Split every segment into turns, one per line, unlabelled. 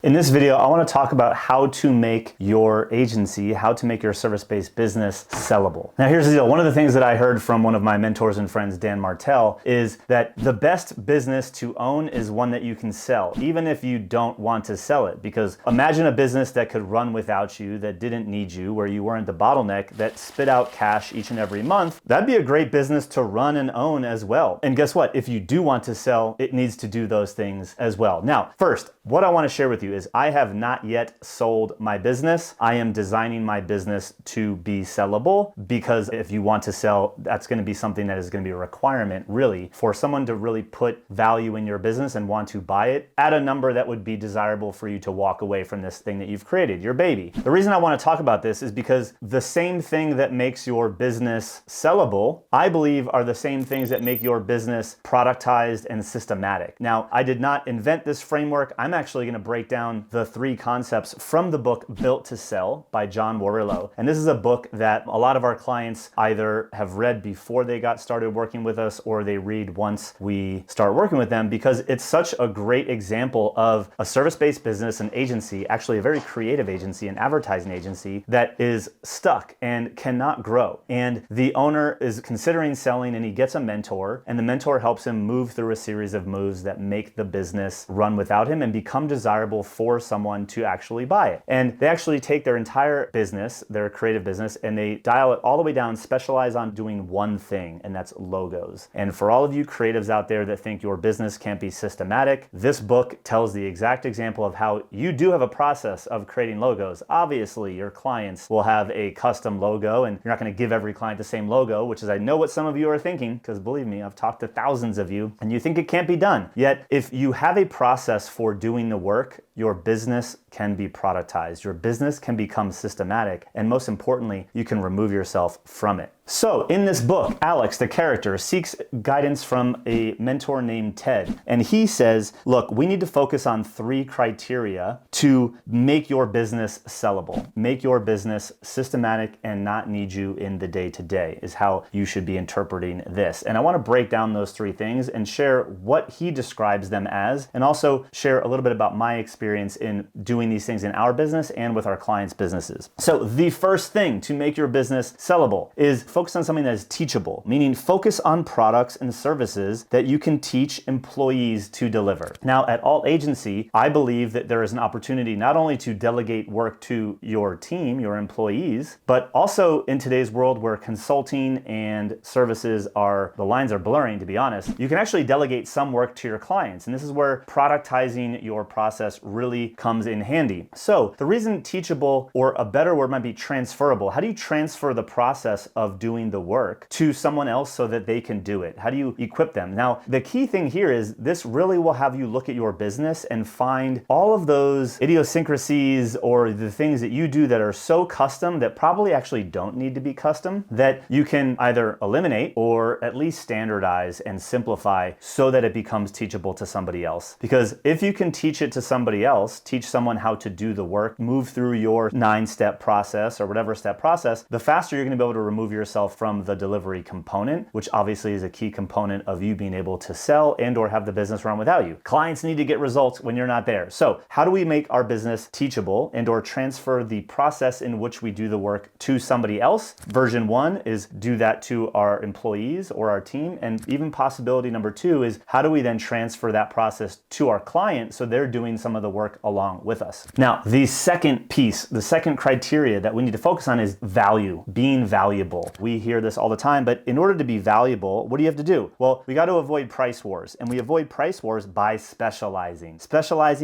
In this video, I want to talk about how to make your agency, how to make your service-based business sellable. Now, here's the deal. One of the things that I heard from one of my mentors and friends, Dan Martell, is that the best business to own is one that you can sell, even if you don't want to sell it. Because imagine a business that could run without you, that didn't need you, where you weren't the bottleneck, that spit out cash each and every month. That'd be a great business to run and own as well. And guess what? If you do want to sell, it needs to do those things as well. Now, first, what I want to share with you is I have not yet sold my business. I am designing my business to be sellable, because if you want to sell, that's going to be something that is going to be a requirement really for someone to really put value in your business and want to buy it at a number that would be desirable for you to walk away from this thing that you've created, your baby. The reason I want to talk about this is because the same thing that makes your business sellable, I believe, are the same things that make your business productized and systematic. Now, I did not invent this framework. I'm actually going to break down the 3 concepts from the book Built to Sell by John Warrillow. And this is a book that a lot of our clients either have read before they got started working with us, or they read once we start working with them, because it's such a great example of a service-based business, an agency, actually a very creative agency, an advertising agency that is stuck and cannot grow. And the owner is considering selling, and he gets a mentor, and the mentor helps him move through a series of moves that make the business run without him and become desirable for someone to actually buy it. And they actually take their entire business, their creative business, and they dial it all the way down, specialize on doing one thing, and that's logos. And for all of you creatives out there that think your business can't be systematic, this book tells the exact example of how you do have a process of creating logos. Obviously, your clients will have a custom logo, and you're not going to give every client the same logo, which is, I know what some of you are thinking, because believe me, I've talked to thousands of you, and you think it can't be done. Yet, if you have a process for doing the work, your business can be productized. Your business can become systematic. And most importantly, you can remove yourself from it. So in this book, Alex, the character, seeks guidance from a mentor named Ted. And he says, look, we need to focus on 3 criteria to make your business sellable. Make your business systematic and not need you in the day-to-day is how you should be interpreting this. And I want to break down those 3 things and share what he describes them as, and also share a little bit about my experience in doing these things in our business and with our clients' businesses. So the first thing to make your business sellable is focus on something that is teachable, meaning focus on products and services that you can teach employees to deliver. Now, at Alt Agency, I believe that there is an opportunity not only to delegate work to your team, your employees, but also in today's world where consulting and services the lines are blurring, to be honest, you can actually delegate some work to your clients. And this is where productizing your process really comes in handy. So the reason teachable, or a better word might be transferable, how do you transfer the process of doing the work to someone else so that they can do it? How do you equip them? Now, the key thing here is this really will have you look at your business and find all of those idiosyncrasies or the things that you do that are so custom that probably actually don't need to be custom, that you can either eliminate or at least standardize and simplify so that it becomes teachable to somebody else. Because if you can teach it to somebody else, teach someone how to do the work, move through your 9-step process or whatever step process, the faster you're going to be able to remove yourself from the delivery component, which obviously is a key component of you being able to sell and or have the business run without you. Clients need to get results when you're not there. So how do we make our business teachable and or transfer the process in which we do the work to somebody else? Version 1 is do that to our employees or our team. And even possibility number 2 is how do we then transfer that process to our client so they're doing some of the work along with us. Now, the second piece, the second criteria that we need to focus on is value, being valuable. We hear this all the time, but in order to be valuable, what do you have to do? Well, we got to avoid price wars, and we avoid price wars by specializing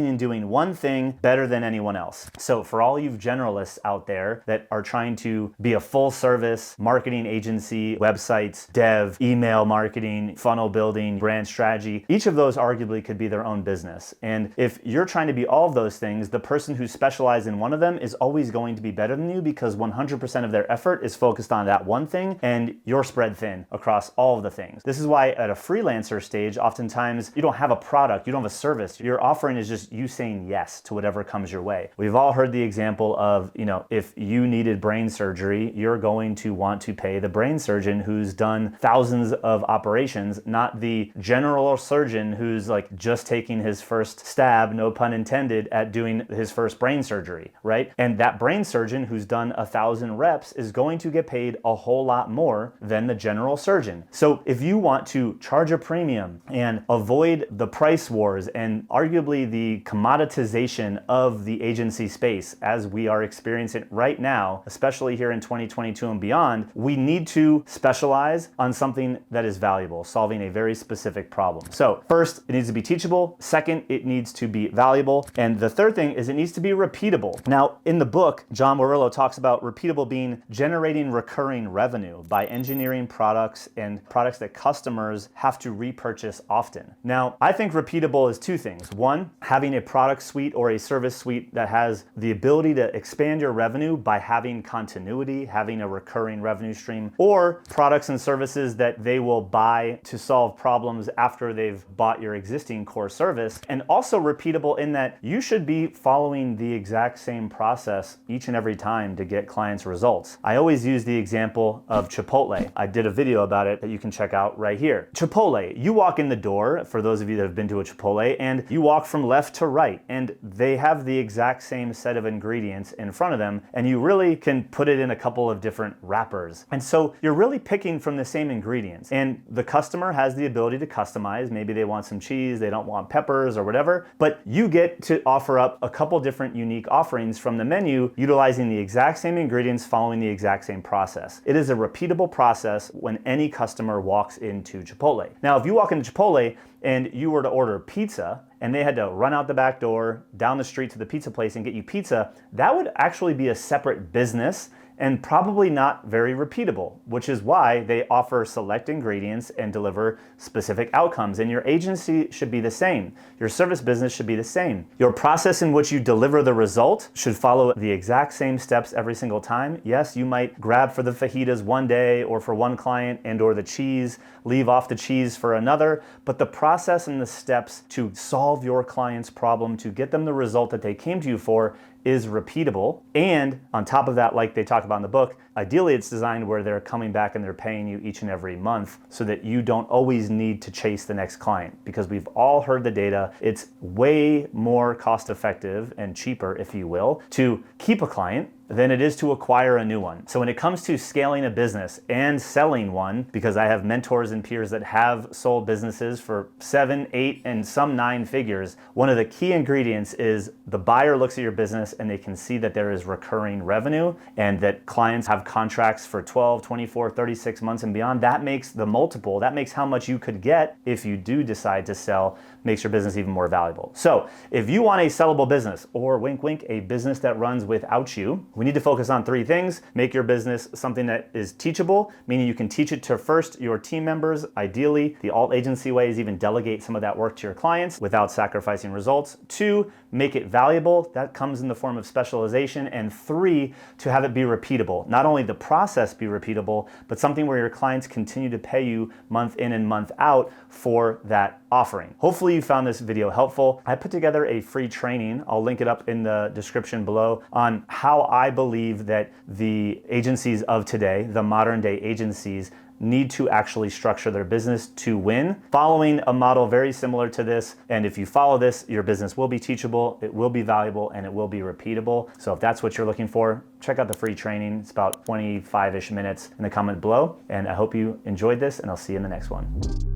in doing one thing better than anyone else. So for all you generalists out there that are trying to be a full service marketing agency, websites, dev, email marketing, funnel building, brand strategy, each of those arguably could be their own business. And if you're trying to be all of those things, the person who specializes in one of them is always going to be better than you, because 100% of their effort is focused on that one one thing and you're spread thin across all of the things. This is why at a freelancer stage, oftentimes you don't have a product, you don't have a service. Your offering is just you saying yes to whatever comes your way. We've all heard the example of, if you needed brain surgery, you're going to want to pay the brain surgeon who's done thousands of operations, not the general surgeon who's like just taking his first stab, no pun intended, at doing his first brain surgery, right? And that brain surgeon who's done 1,000 reps is going to get paid a whole lot more than the general surgeon. So if you want to charge a premium and avoid the price wars and arguably the commoditization of the agency space as we are experiencing right now, especially here in 2022 and beyond, we need to specialize on something that is valuable, solving a very specific problem. So first, it needs to be teachable. Second, it needs to be valuable. And the third thing is it needs to be repeatable. Now, in the book, John Murillo talks about repeatable being generating recurring revenue by engineering products and products that customers have to repurchase often. Now, I think repeatable is two things. One, having a product suite or a service suite that has the ability to expand your revenue by having continuity, having a recurring revenue stream, or products and services that they will buy to solve problems after they've bought your existing core service. And also repeatable in that you should be following the exact same process each and every time to get clients results. I always use the example of Chipotle. I did a video about it that you can check out right here. Chipotle, you walk in the door, for those of you that have been to a Chipotle, and you walk from left to right, and they have the exact same set of ingredients in front of them, and you really can put it in a couple of different wrappers. And so you're really picking from the same ingredients, and the customer has the ability to customize. Maybe they want some cheese, they don't want peppers or whatever, but you get to offer up a couple different unique offerings from the menu utilizing the exact same ingredients, following the exact same process. It is a repeatable process when any customer walks into Chipotle. Now, if you walk into Chipotle and you were to order pizza and they had to run out the back door, down the street to the pizza place and get you pizza, that would actually be a separate business and probably not very repeatable, which is why they offer select ingredients and deliver specific outcomes. And your agency should be the same. Your service business should be the same. Your process in which you deliver the result should follow the exact same steps every single time. Yes, you might grab for the fajitas one day or for one client and or the cheese, leave off the cheese for another, but the process and the steps to solve your client's problem, to get them the result that they came to you for, is repeatable. And on top of that, like they talk about in the book, ideally it's designed where they're coming back and they're paying you each and every month so that you don't always need to chase the next client, because we've all heard the data. It's way more cost effective and cheaper, if you will, to keep a client than it is to acquire a new one. So when it comes to scaling a business and selling one, because I have mentors and peers that have sold businesses for 7, 8, and some 9 figures, one of the key ingredients is the buyer looks at your business and they can see that there is recurring revenue and that clients have contracts for 12, 24, 36 months and beyond. That makes the multiple, that makes how much you could get if you do decide to sell, makes your business even more valuable. So if you want a sellable business, or wink, wink, a business that runs without you, we need to focus on 3 things. Make your business something that is teachable, meaning you can teach it to first your team members. Ideally, the alt agency way is even delegate some of that work to your clients without sacrificing results. 2, make it valuable. That comes in the form of specialization. And 3, to have it be repeatable. Not only the process be repeatable, but something where your clients continue to pay you month in and month out for that offering. Hopefully you found this video helpful. I put together a free training, I'll link it up in the description below, on how I believe that the agencies of today, the modern day agencies, need to actually structure their business to win, following a model very similar to this. And if you follow this, your business will be teachable, it will be valuable, and it will be repeatable. So if that's what you're looking for, check out the free training. It's about 25-ish minutes in the comment below. And I hope you enjoyed this, and I'll see you in the next one.